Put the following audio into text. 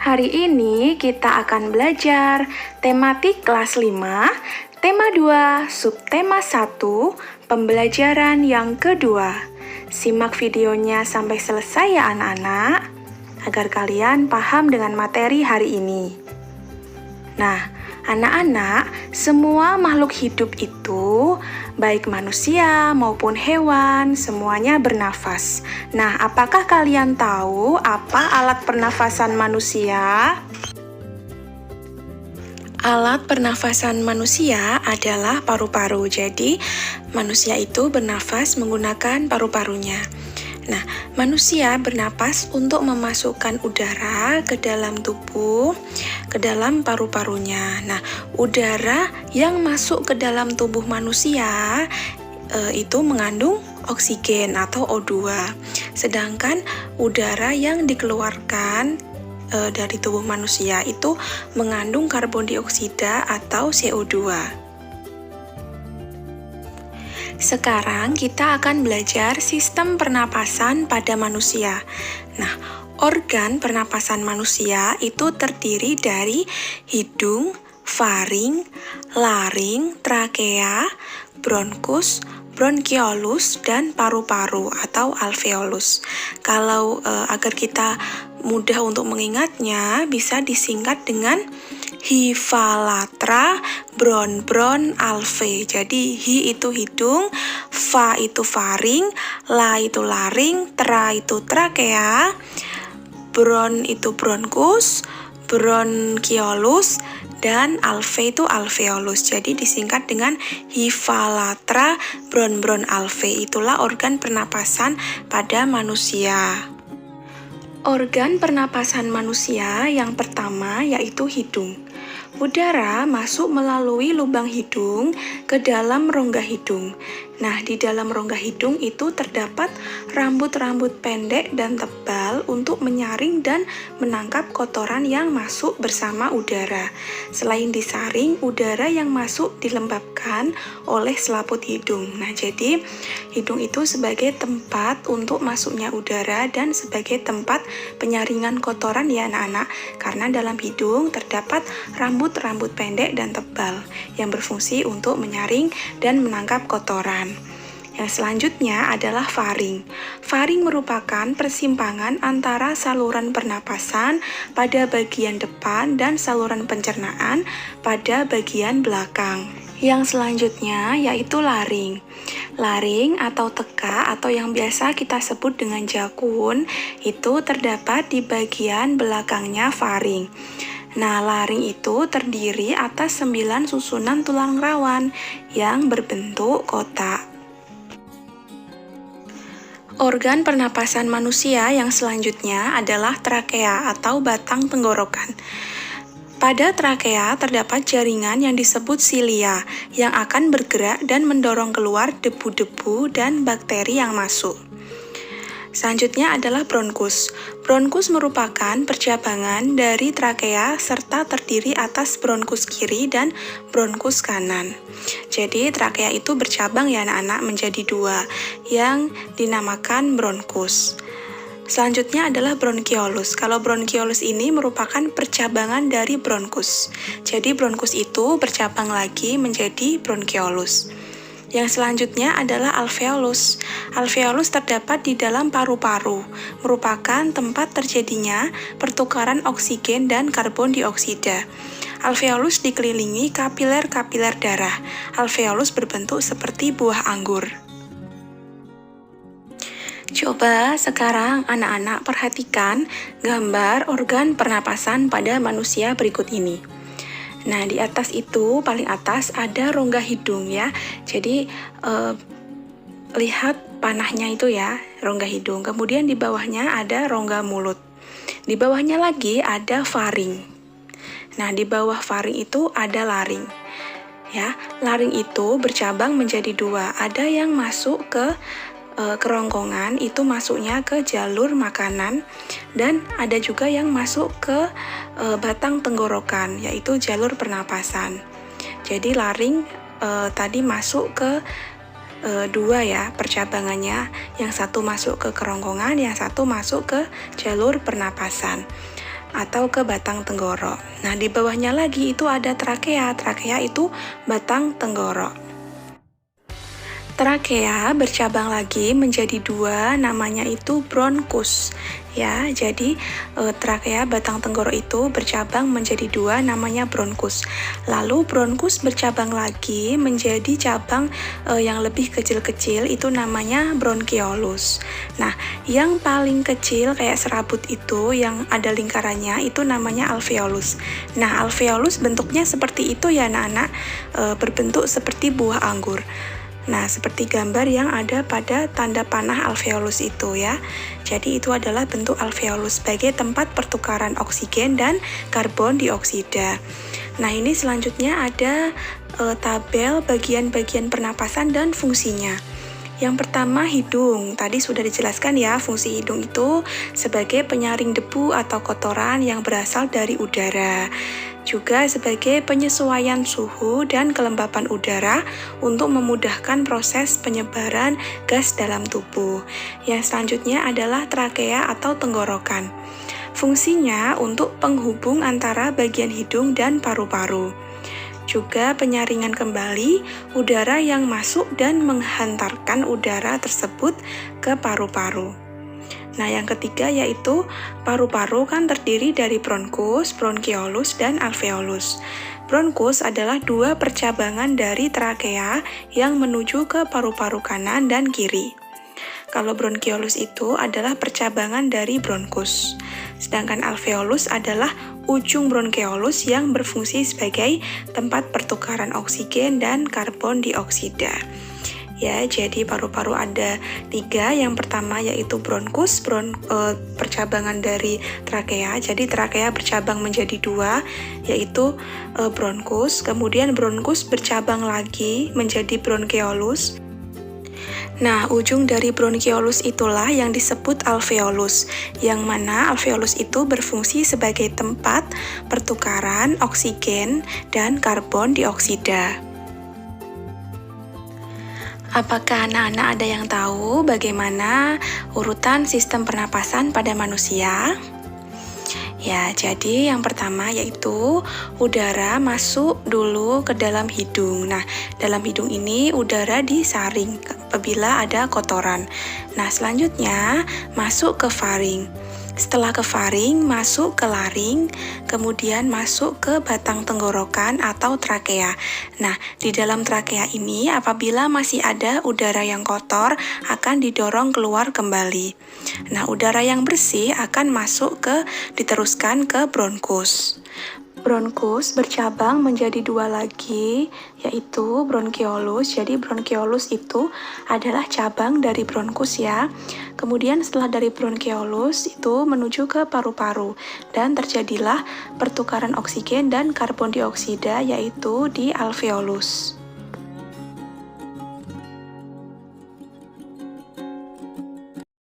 Hari ini kita akan belajar tematik kelas 5, tema 2, subtema 1, pembelajaran yang kedua. Simak videonya sampai selesai ya anak-anak, agar kalian paham dengan materi hari ini. Nah, anak-anak, semua makhluk hidup itu, baik manusia maupun hewan, semuanya bernafas. Nah, apakah kalian tahu apa alat pernafasan manusia? Alat pernafasan manusia adalah paru-paru. Jadi, manusia itu bernafas menggunakan paru-parunya. Nah, manusia bernapas untuk memasukkan udara ke dalam tubuh, ke dalam paru-parunya. Nah, udara yang masuk ke dalam tubuh manusia itu mengandung oksigen atau O2. Sedangkan udara yang dikeluarkan dari tubuh manusia itu mengandung karbon dioksida atau CO2. Sekarang kita akan belajar sistem pernapasan pada manusia. Nah, organ pernapasan manusia itu terdiri dari hidung, faring, laring, trakea, bronkus, bronkiolus, dan paru-paru atau alveolus. Kalau agar kita mudah untuk mengingatnya, bisa disingkat dengan Hifalatra bron alve. Jadi hi itu hidung, fa itu faring, la itu laring, tra itu trakea, bron itu bronkus, bronkiolus, dan alve itu alveolus. Jadi disingkat dengan Hifalatra bron alve. Itulah organ pernapasan pada manusia. Organ pernapasan manusia yang pertama yaitu hidung. Udara masuk melalui lubang hidung ke dalam rongga hidung. Nah, di dalam rongga hidung itu terdapat rambut-rambut pendek dan tebal untuk menyaring dan menangkap kotoran yang masuk bersama udara. Selain disaring, udara yang masuk dilembabkan oleh selaput hidung. Nah, jadi hidung itu sebagai tempat untuk masuknya udara dan sebagai tempat penyaringan kotoran ya anak-anak. Karena dalam hidung terdapat rambut-rambut pendek dan tebal yang berfungsi untuk menyaring dan menangkap kotoran. Yang selanjutnya adalah faring. Faring merupakan persimpangan antara saluran pernapasan pada bagian depan dan saluran pencernaan pada bagian belakang. Yang selanjutnya yaitu laring. Laring atau teka atau yang biasa kita sebut dengan jakun itu terdapat di bagian belakangnya faring. Nah, laring itu terdiri atas 9 susunan tulang rawan yang berbentuk kotak. Organ pernapasan manusia yang selanjutnya adalah trakea atau batang tenggorokan. Pada trakea terdapat jaringan yang disebut silia yang akan bergerak dan mendorong keluar debu-debu dan bakteri yang masuk. Selanjutnya adalah bronkus. Bronkus merupakan percabangan dari trakea serta terdiri atas bronkus kiri dan bronkus kanan. Jadi trakea itu bercabang ya anak-anak menjadi 2 yang dinamakan bronkus. Selanjutnya adalah bronkiolus. Kalau bronkiolus ini merupakan percabangan dari bronkus. Jadi bronkus itu bercabang lagi menjadi bronkiolus. Yang selanjutnya adalah alveolus. Alveolus terdapat di dalam paru-paru, merupakan tempat terjadinya pertukaran oksigen dan karbon dioksida. Alveolus dikelilingi kapiler-kapiler darah. Alveolus berbentuk seperti buah anggur. Coba sekarang anak-anak perhatikan gambar organ pernapasan pada manusia berikut ini. Nah, di atas itu, paling atas ada rongga hidung ya. Jadi, lihat panahnya itu ya, rongga hidung. Kemudian di bawahnya ada rongga mulut. Di bawahnya lagi ada faring. Nah, di bawah faring itu ada laring. Ya, laring itu bercabang menjadi 2. Ada yang masuk ke kerongkongan, itu masuknya ke jalur makanan, dan ada juga yang masuk ke batang tenggorokan, yaitu jalur pernapasan. Jadi laring tadi masuk ke 2 ya percabangannya, yang satu masuk ke kerongkongan, yang satu masuk ke jalur pernapasan. atau ke batang tenggorok. Nah, di bawahnya lagi itu ada trakea. Trakea itu batang tenggorok. Trakea bercabang lagi menjadi dua, namanya itu bronkus. Ya, jadi trakea batang tenggorok itu bercabang menjadi dua, namanya bronkus. Lalu bronkus bercabang lagi menjadi cabang yang lebih kecil-kecil, itu namanya bronkiolus. Nah, yang paling kecil kayak serabut itu yang ada lingkarannya itu namanya alveolus. Nah, alveolus bentuknya seperti itu ya anak-anak, berbentuk seperti buah anggur. Nah, seperti gambar yang ada pada tanda panah alveolus itu ya. Jadi itu adalah bentuk alveolus sebagai tempat pertukaran oksigen dan karbon dioksida. Nah, ini selanjutnya ada tabel bagian-bagian pernapasan dan fungsinya. Yang pertama, hidung. Tadi sudah dijelaskan ya, fungsi hidung itu sebagai penyaring debu atau kotoran yang berasal dari udara. Juga sebagai penyesuaian suhu dan kelembapan udara untuk memudahkan proses penyebaran gas dalam tubuh. Yang selanjutnya adalah trakea atau tenggorokan. Fungsinya untuk penghubung antara bagian hidung dan paru-paru. Juga penyaringan kembali udara yang masuk dan menghantarkan udara tersebut ke paru-paru. Nah, yang ketiga yaitu paru-paru kan terdiri dari bronkus, bronkiolus, dan alveolus. Bronkus adalah dua percabangan dari trakea yang menuju ke paru-paru kanan dan kiri. Kalau bronkiolus itu adalah percabangan dari bronkus. Sedangkan alveolus adalah ujung bronkiolus yang berfungsi sebagai tempat pertukaran oksigen dan karbon dioksida. Ya, jadi paru-paru ada 3. Yang pertama yaitu bronkus, percabangan dari trakea. Jadi trakea bercabang menjadi 2, yaitu bronkus. Kemudian bronkus bercabang lagi menjadi bronkiolus. Nah, ujung dari bronkiolus itulah yang disebut alveolus, yang mana alveolus itu berfungsi sebagai tempat pertukaran oksigen dan karbon dioksida. Apakah anak-anak ada yang tahu bagaimana urutan sistem pernapasan pada manusia? Ya, jadi yang pertama yaitu udara masuk dulu ke dalam hidung. Nah, dalam hidung ini udara disaring apabila ada kotoran. Nah, selanjutnya masuk ke faring. Setelah ke faring, masuk ke laring, kemudian masuk ke batang tenggorokan atau trakea. Nah, di dalam trakea ini apabila masih ada udara yang kotor akan didorong keluar kembali. Nah, udara yang bersih akan diteruskan ke bronkus. Bronkus bercabang menjadi 2 lagi, yaitu bronkiolus. Jadi bronkiolus itu adalah cabang dari bronkus ya. Kemudian setelah dari bronkiolus itu menuju ke paru-paru dan terjadilah pertukaran oksigen dan karbon dioksida yaitu di alveolus.